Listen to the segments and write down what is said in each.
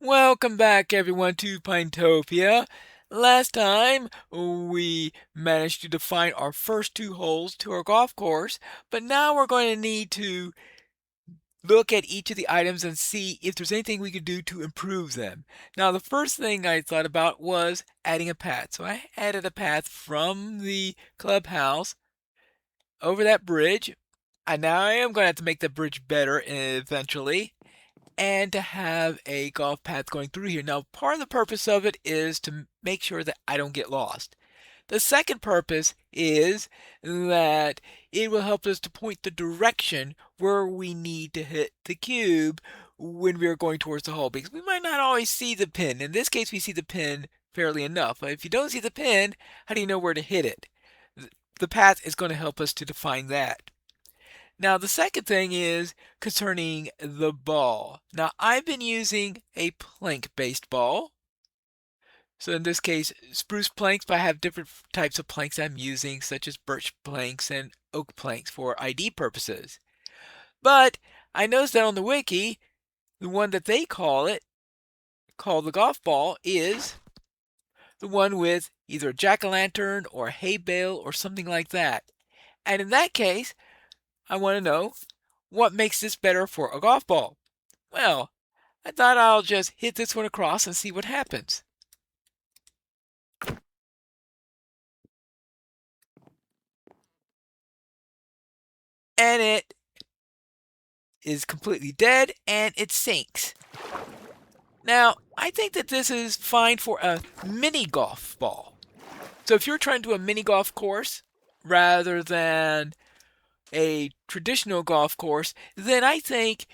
Welcome back everyone to Pinetopia. Last time we managed to define our first two holes to our golf course, but now we're going to need to look at each of the items and see if there's anything we could do to improve them. Now the first thing I thought about was adding a path. So I added a path from the clubhouse over that bridge. And now I am going to have to make the bridge better eventually, and to have a golf path going through here. Now, part of the purpose of it is to make sure that I don't get lost. The second purpose is that it will help us to point the direction where we need to hit the cube when we are going towards the hole, because we might not always see the pin. In this case, we see the pin fairly enough. But if you don't see the pin, how do you know where to hit it? The path is going to help us to define that. Now, the second thing is concerning the ball. Now, I've been using a plank-based ball. So in this case, spruce planks, but I have different types of planks I'm using, such as birch planks and oak planks for ID purposes. But I noticed that on the wiki, the one that they called the golf ball, is the one with either a jack-o'-lantern or a hay bale or something like that. And in that case, I want to know, what makes this better for a golf ball? Well, I thought I'll just hit this one across and see what happens. And it is completely dead and it sinks. Now, I think that this is fine for a mini golf ball. So if you're trying to do a mini golf course rather than a traditional golf course, then I think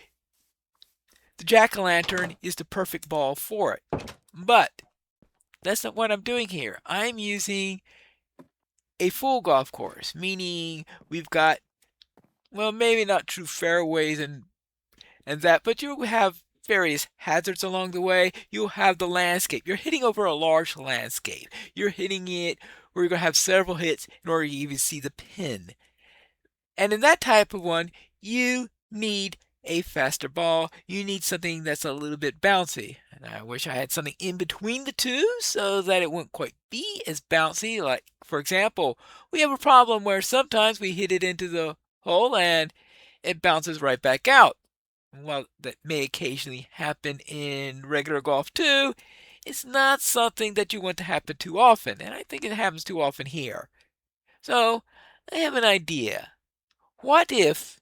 the jack-o'-lantern is the perfect ball for it. But that's not what I'm doing here. I'm using a full golf course, meaning we've got, well, maybe not true fairways and that, but you have various hazards along the way. You'll have the landscape. You're hitting over a large landscape. You're hitting it where you're going to have several hits in order to even see the pin. And in that type of one, you need a faster ball. You need something that's a little bit bouncy. And I wish I had something in between the two so that it wouldn't quite be as bouncy. Like, for example, we have a problem where sometimes we hit it into the hole and it bounces right back out. While that may occasionally happen in regular golf too, it's not something that you want to happen too often. And I think it happens too often here. So I have an idea. What if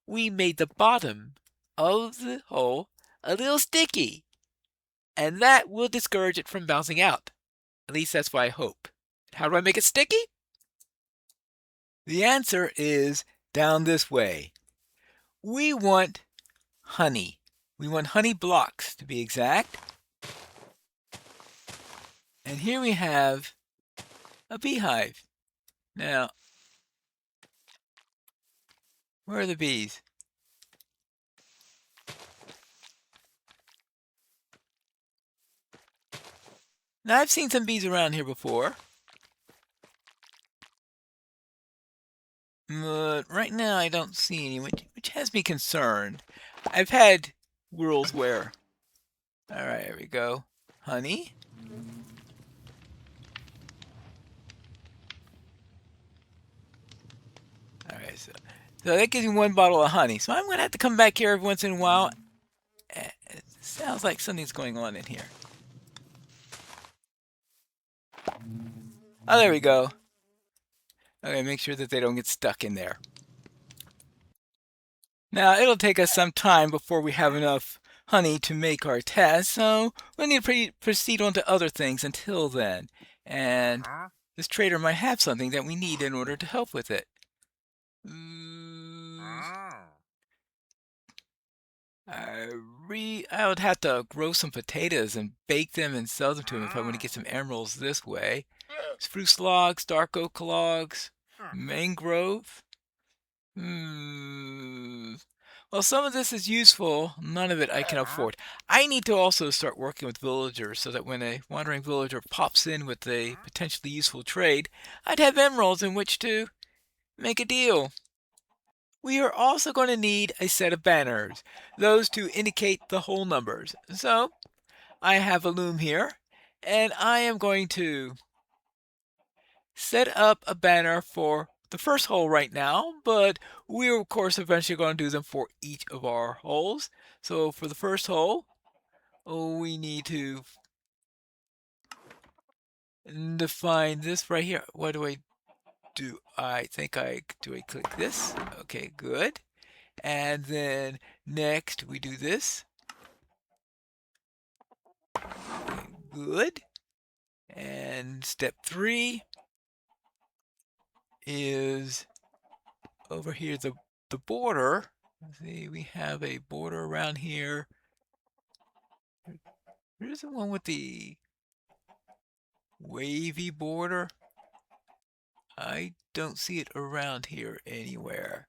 we made the bottom of the hole a little sticky? And that will discourage it from bouncing out. At least that's what I hope. How do I make it sticky? The answer is down this way. We want honey. We want honey blocks to be exact. And here we have a beehive. Now, where are the bees? Now, I've seen some bees around here before. But right now I don't see any, which has me concerned. I've had whirls where... Alright, here we go. Honey. Alright, so that gives me one bottle of honey. So I'm going to have to come back here every once in a while. It sounds like something's going on in here. Oh, there we go. Okay, make sure that they don't get stuck in there. Now, it'll take us some time before we have enough honey to make our test, so we'll need to proceed on to other things until then. And this trader might have something that we need in order to help with it. I would have to grow some potatoes and bake them and sell them to him if I want to get some emeralds this way. Spruce logs, dark oak logs, mangrove. Well, some of this is useful. None of it I can afford. I need to also start working with villagers so that when a wandering villager pops in with a potentially useful trade, I'd have emeralds in which to make a deal. We are also going to need a set of banners, those to indicate the hole numbers. So I have a loom here, and I am going to set up a banner for the first hole right now, but we're of course eventually going to do them for each of our holes. So for the first hole, we need to define this right here. What do I do? I think I click this. Okay, good. And then next we do this. Okay, good. And step 3 is over here the border. Let's see, we have a border around here. Here's the one with the wavy border. I don't see it around here anywhere.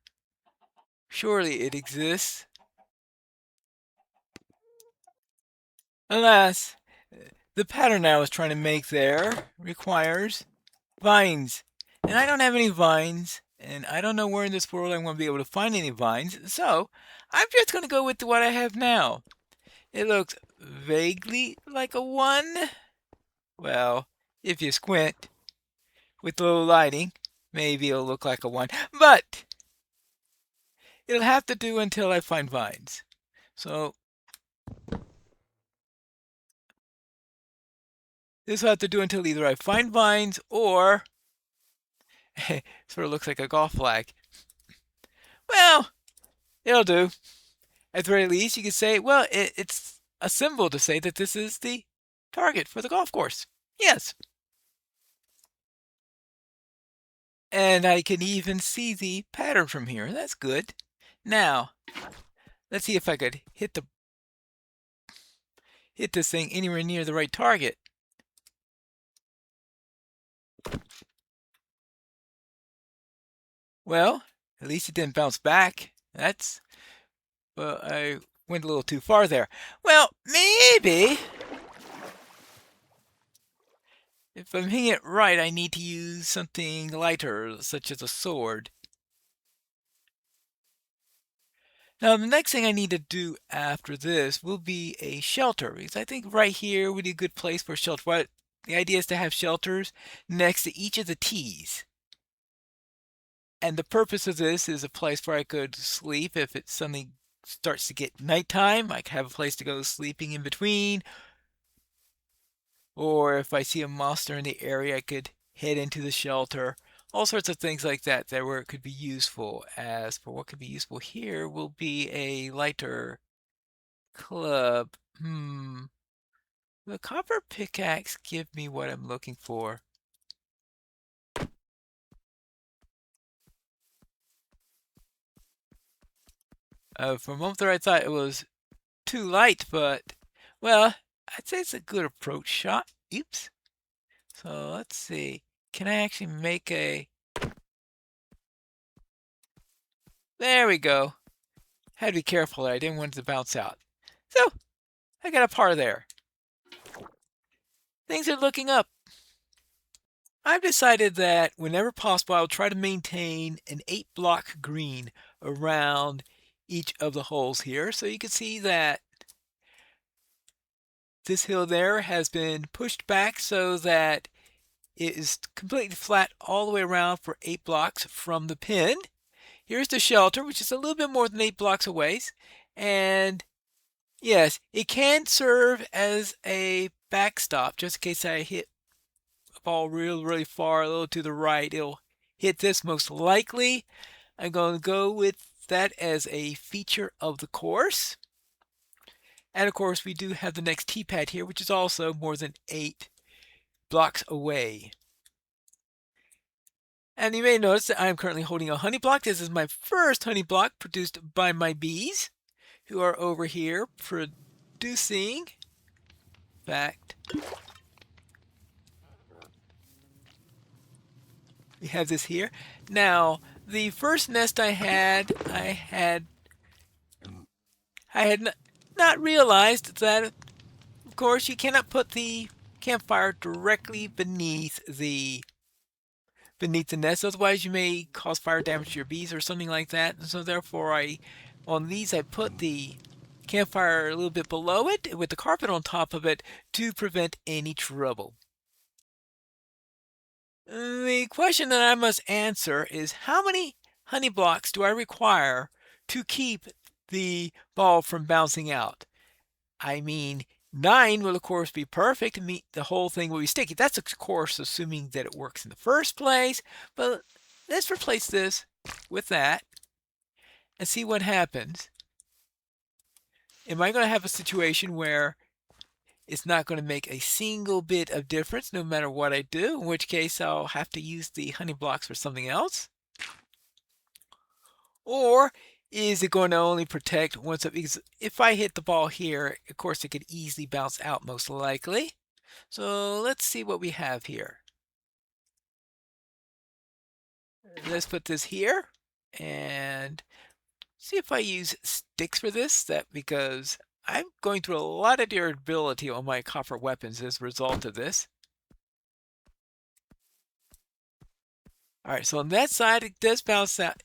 Surely it exists. Alas, the pattern I was trying to make there requires vines. And I don't have any vines, and I don't know where in this world I'm going to be able to find any vines, so I'm just going to go with what I have now. It looks vaguely like a 1. Well, if you squint with low lighting, maybe it'll look like a 1, but it'll have to do until I find vines. So this will have to do until either I find vines or sort of looks like a golf flag. Well, it'll do. At the very least, you could say, well, it's a symbol to say that this is the target for the golf course. Yes. And I can even see the pattern from here. That's good. Now, let's see if I could hit this thing anywhere near the right target. Well, at least it didn't bounce back. Well, I went a little too far there. Well, maybe if I'm hitting it right, I need to use something lighter, such as a sword. Now, the next thing I need to do after this will be a shelter, because I think right here would be a good place for a shelter. The idea is to have shelters next to each of the tees. And the purpose of this is a place where I could sleep if it suddenly starts to get nighttime. I could have a place to go sleeping in between. Or if I see a monster in the area, I could head into the shelter. All sorts of things like that, where it could be useful. As for what could be useful here will be a lighter club. The copper pickaxe give me what I'm looking for. For a moment there I thought it was too light, but, well, I'd say it's a good approach shot. Oops. So let's see. Can I actually make a... There we go. Had to be careful there. I didn't want it to bounce out. So, I got a par there. Things are looking up. I've decided that whenever possible, I'll try to maintain an 8-block green around each of the holes here. So you can see that this hill there has been pushed back so that it is completely flat all the way around for 8 blocks from the pin. Here's the shelter, which is a little bit more than 8 blocks away. And yes, it can serve as a backstop just in case I hit a ball really far, a little to the right. It'll hit this most likely. I'm going to go with that as a feature of the course. And of course, we do have the next tee pad here, which is also more than 8 blocks away. And you may notice that I am currently holding a honey block. This is my first honey block produced by my bees, who are over here producing. In fact, we have this here. Now, the first nest I had not realized that, of course, you cannot put the campfire directly beneath the nest, otherwise you may cause fire damage to your bees or something like that. And so therefore on these I put the campfire a little bit below it with the carpet on top of it to prevent any trouble. The question that I must answer is how many honey blocks do I require to keep the ball from bouncing out? I mean, 9 will of course be perfect and meet the whole thing will be sticky. That's of course assuming that it works in the first place, but let's replace this with that and see what happens. Am I going to have a situation where it's not going to make a single bit of difference no matter what I do, in which case I'll have to use the honey blocks for something else? Or is it going to only protect once it, because if I hit the ball here, of course it could easily bounce out most likely. So let's see what we have here. Let's put this here and see if I use sticks for this, because I'm going through a lot of durability on my copper weapons as a result of this. All right, so on that side, it does bounce out.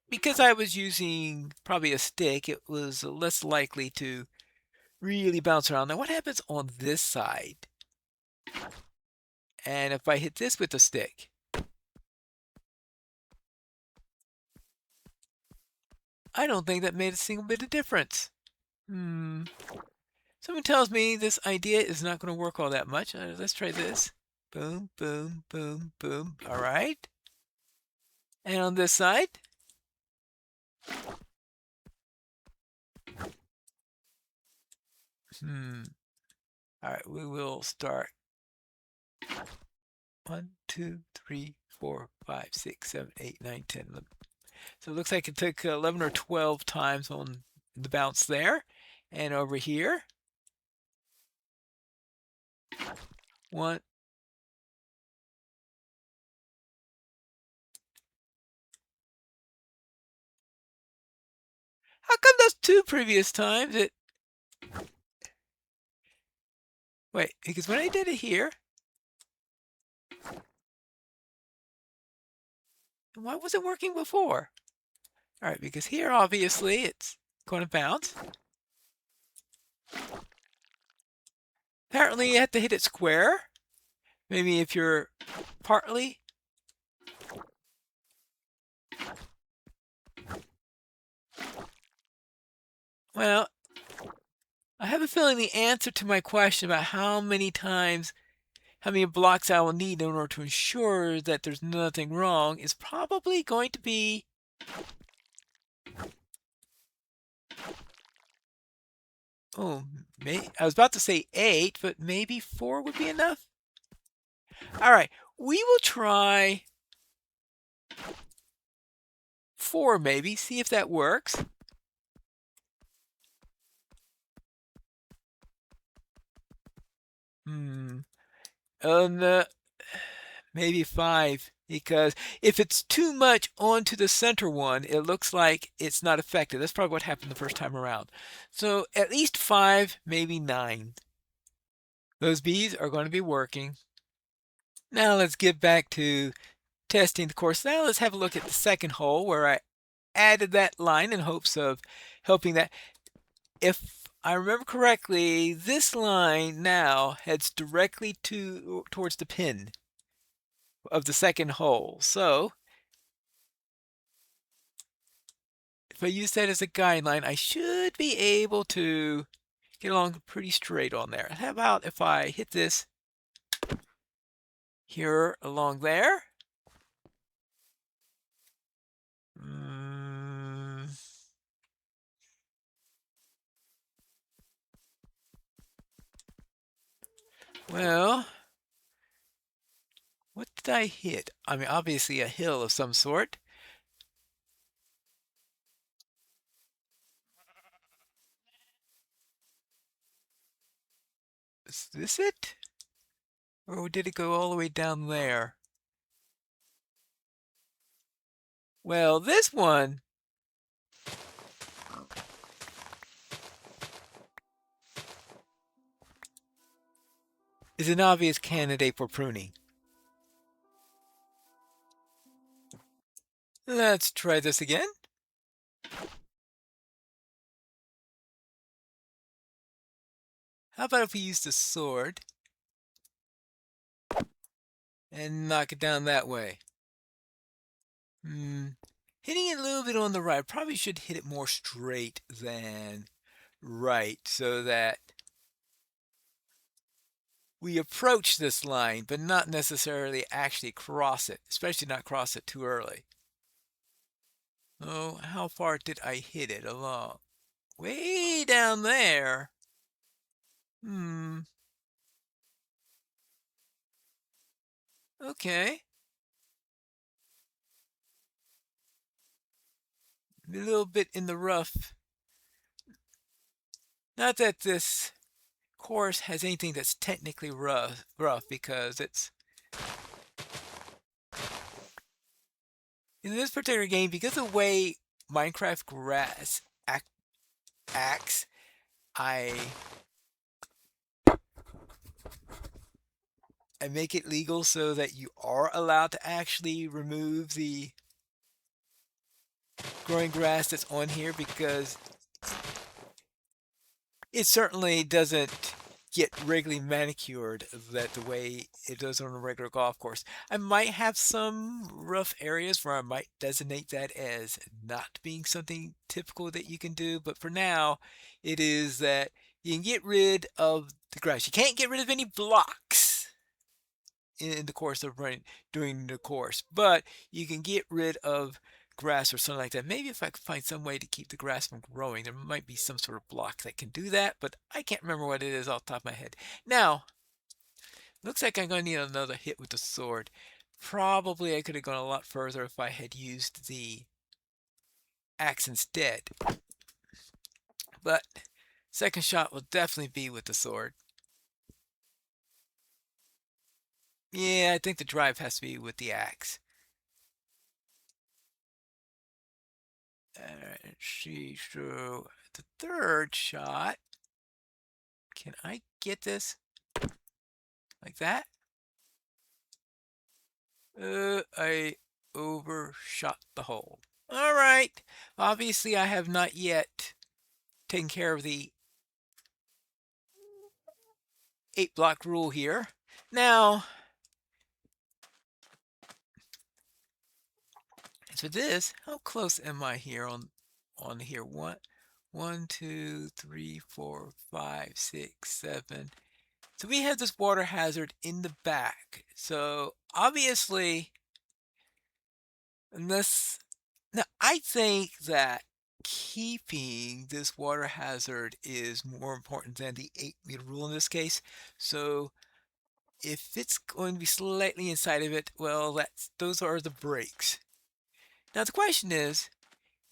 Because I was using probably a stick, it was less likely to really bounce around. Now, what happens on this side? And if I hit this with a stick? I don't think that made a single bit of difference. Someone tells me this idea is not going to work all that much. Let's try this. Boom, boom, boom, boom. All right. And on this side? All right, we will start 1, 2, 3, 4, 5, 6, 7, 8, 9, 10, 11. So it looks like it took 11 or 12 times on the bounce there. And over here, 1. How come those 2 previous times it... Wait, because when I did it here, why was it working before? All right, because here obviously it's going to bounce. Apparently you have to hit it square. Maybe if you're partly. Well, I have a feeling the answer to my question about how many blocks I will need in order to ensure that there's nothing wrong is probably going to be I was about to say 8, but maybe 4 would be enough. All right, we will try 4 maybe, see if that works. Maybe 5, because if it's too much onto the center one, it looks like it's not effective. That's probably what happened the first time around. So at least 5, maybe 9. Those bees are going to be working. Now let's get back to testing the course. Now let's have a look at the second hole where I added that line in hopes of helping that. If I remember correctly, this line now heads directly towards the pin of the second hole. So if I use that as a guideline, I should be able to get along pretty straight on there. How about if I hit this here along there? Well, what did I hit? I mean, obviously a hill of some sort. Is this it? Or did it go all the way down there? Well, this one is an obvious candidate for pruning. Let's try this again. How about if we use the sword and knock it down that way? Hitting it a little bit on the right. Probably should hit it more straight than right so that we approach this line, but not necessarily actually cross it, especially not cross it too early. Oh, how far did I hit it along? Way down there. Okay. A little bit in the rough. Not that this course has anything that's technically rough because it's in this particular game, because of the way Minecraft grass acts, I make it legal so that you are allowed to actually remove the growing grass that's on here, because it certainly doesn't get regularly manicured that the way it does on a regular golf course. I might have some rough areas where I might designate that as not being something typical that you can do, but for now, it is that you can get rid of the grass. You can't get rid of any blocks in the course of doing the course, but you can get rid of grass or something like that. Maybe if I could find some way to keep the grass from growing, there might be some sort of block that can do that, but I can't remember what it is off the top of my head. Now, looks like I'm going to need another hit with the sword. Probably I could have gone a lot further if I had used the axe instead, but second shot will definitely be with the sword. Yeah, I think the drive has to be with the axe. Let's see, so the third shot, can I get this like that? I overshot the hole. All right. Obviously, I have not yet taken care of the 8 block rule here. Now, so this, how close am I here on here? One, 2, 3, 4, 5, 6, 7. So we have this water hazard in the back. So obviously, unless now I think that keeping this water hazard is more important than the 8-meter rule in this case. So if it's going to be slightly inside of it, well, those are the breaks. Now the question is,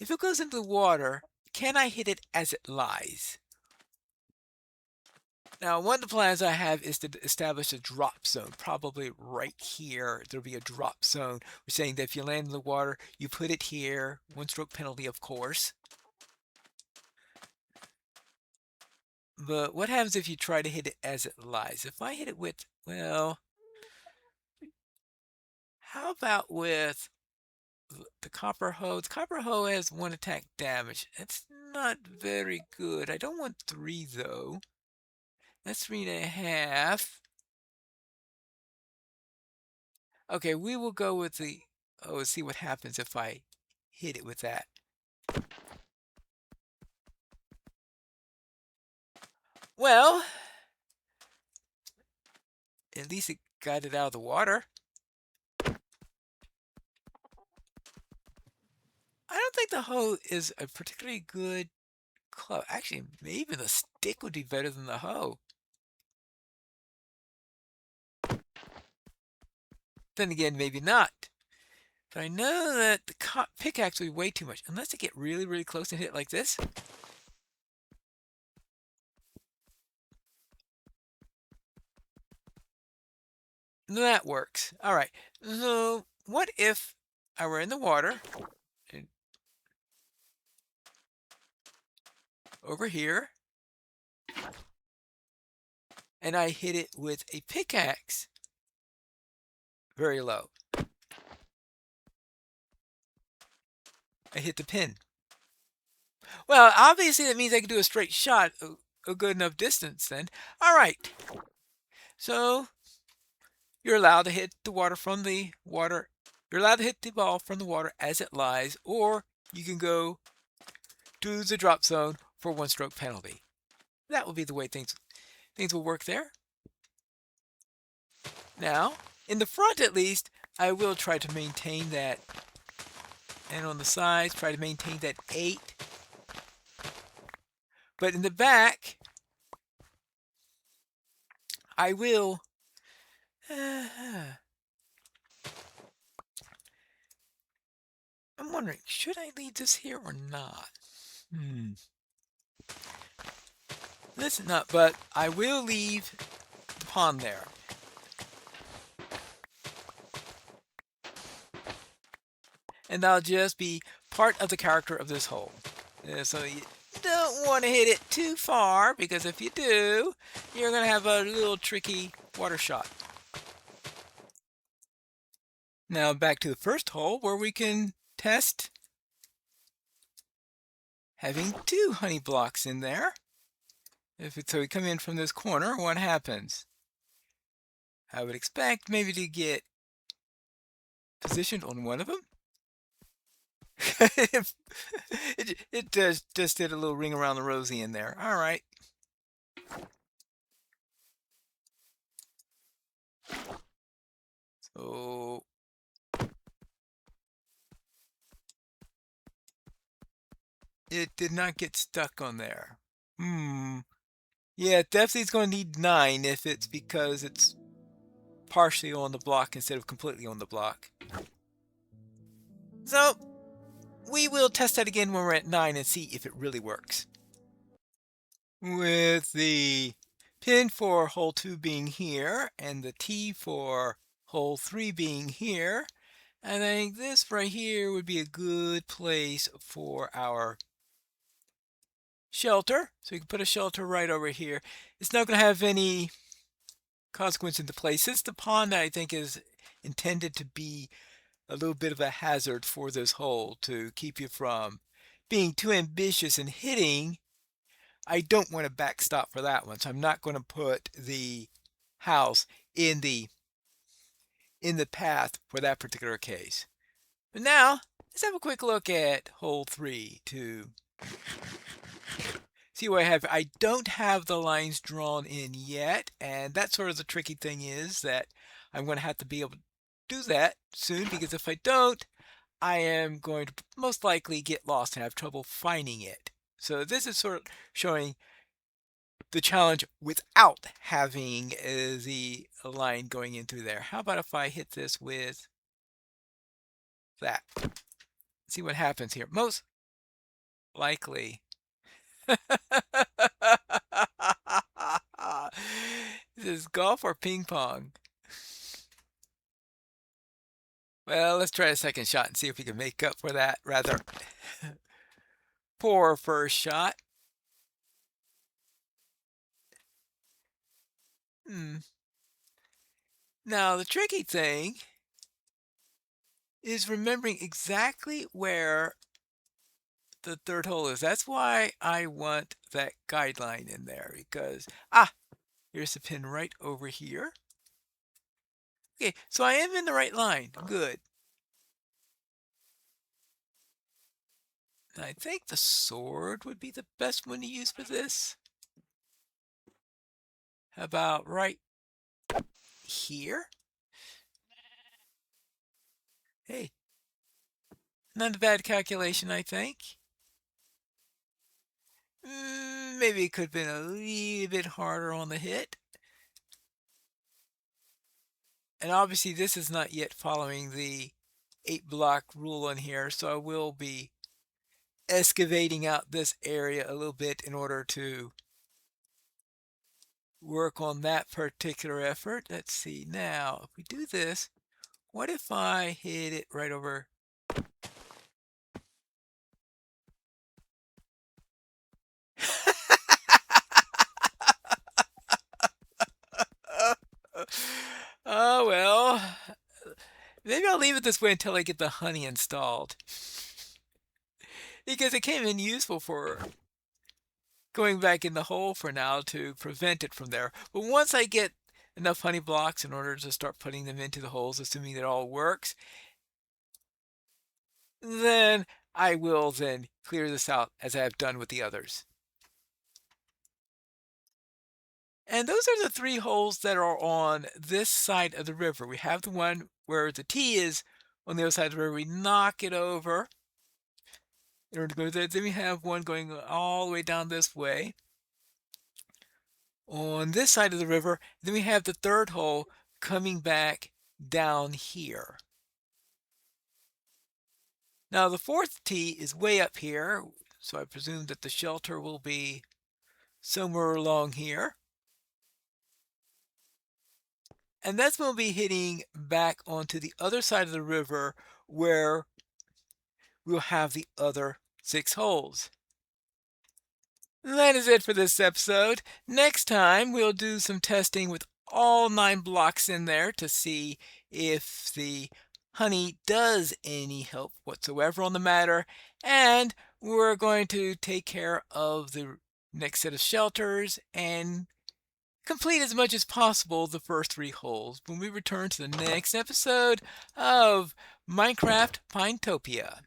if it goes into the water, can I hit it as it lies? Now, one of the plans I have is to establish a drop zone, probably right here. There'll be a drop zone. We're saying that if you land in the water, you put it here. 1-stroke penalty, of course. But what happens if you try to hit it as it lies? If I hit it with, well, how about with the copper hoe? The copper hoe has 1 attack damage. That's not very good. I don't want 3, though. That's 3.5. Okay, we will go with the, oh, see what happens if I hit it with that. Well, at least it got it out of the water. I don't think the hoe is a particularly good club. Actually, maybe the stick would be better than the hoe. Then again, maybe not. But I know that the pickaxe would be way too much. Unless I get really, really close and hit it like this. That works. All right. So what if I were in the water and over here and I hit it with a pickaxe very low? I hit the pin. Well, obviously that means I can do a straight shot. a good enough distance then. All right. So you're allowed to hit the water from the water. You're allowed to hit the ball from the water as it lies, or you can go to the drop zone for 1-stroke penalty. That will be the way things will work there. Now, in the front at least, I will try to maintain that, and on the sides, try to maintain that 8. But in the back, I will. I'm wondering, should I leave this here or not? Listen up, but I will leave the pond there. And that'll just be part of the character of this hole. So you don't want to hit it too far, because if you do, you're going to have a little tricky water shot. Now back to the first hole, where we can test having 2 honey blocks in there. So we come in from this corner, what happens? I would expect maybe to get positioned on one of them. it just did a little ring around the rosy in there. All right. So it did not get stuck on there. Yeah, definitely it's going to need 9 if it's because it's partially on the block instead of completely on the block. So we will test that again when we're at 9 and see if it really works. With the pin for hole 2 being here and the T for hole 3 being here, I think this right here would be a good place for our shelter. So we can put a shelter right over here. It's not going to have any consequence into place, since the pond I think is intended to be a little bit of a hazard for this hole to keep you from being too ambitious in hitting. I don't want a backstop for that one, so I'm not going to put the house in the path for that particular case. But now let's have a quick look at hole 3 to see what I have. I don't have the lines drawn in yet, and that's sort of the tricky thing, is that I'm going to have to be able to do that soon, because if I don't, I am going to most likely get lost and have trouble finding it. So this is sort of showing the challenge without having the line going in through there. How about if I hit this with that? See what happens here. Most likely. Is this golf or ping pong? Well, let's try a second shot and see if we can make up for that rather poor first shot. Now, the tricky thing is remembering exactly where the third hole is. That's why I want that guideline in there, because, here's the pin right over here. Okay, so I am in the right line. Good. I think the sword would be the best one to use for this. How about right here? Hey, not a bad calculation, I think. Maybe it could have been a little bit harder on the hit. And obviously this is not yet following the 8-block rule on here, so I will be excavating out this area a little bit in order to work on that particular effort. Let's see. Now, if we do this, what if I hit it right over? Oh, well, maybe I'll leave it this way until I get the honey installed, because it came in useful for going back in the hole for now to prevent it from there. But once I get enough honey blocks in order to start putting them into the holes, assuming that all works, then I will then clear this out as I have done with the others. And those are the 3 holes that are on this side of the river. We have the one where the T is on the other side of the river. We knock it over in order to go there. Then we have one going all the way down this way on this side of the river. Then we have the 3rd hole coming back down here. Now the 4th tee is way up here, so I presume that the shelter will be somewhere along here. And that's going to be hitting back onto the other side of the river where we'll have the other 6 holes. That is it for this episode. Next time, we'll do some testing with all 9 blocks in there to see if the honey does any help whatsoever on the matter. And we're going to take care of the next set of shelters and complete as much as possible the first 3 holes when we return to the next episode of Minecraft Pinetopia.